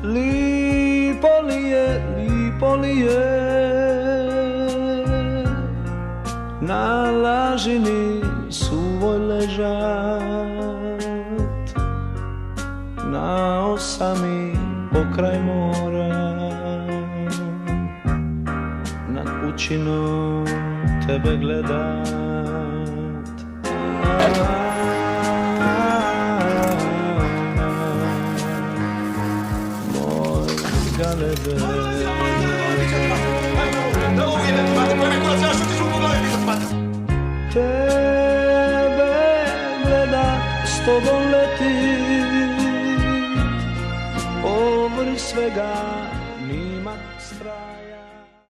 Lipo li je na lažini suvoj ležat, na osami pokraj mora, nad pučinom tebe gledat. Galebe. Tebe gledat, s tobom letit, povrh svega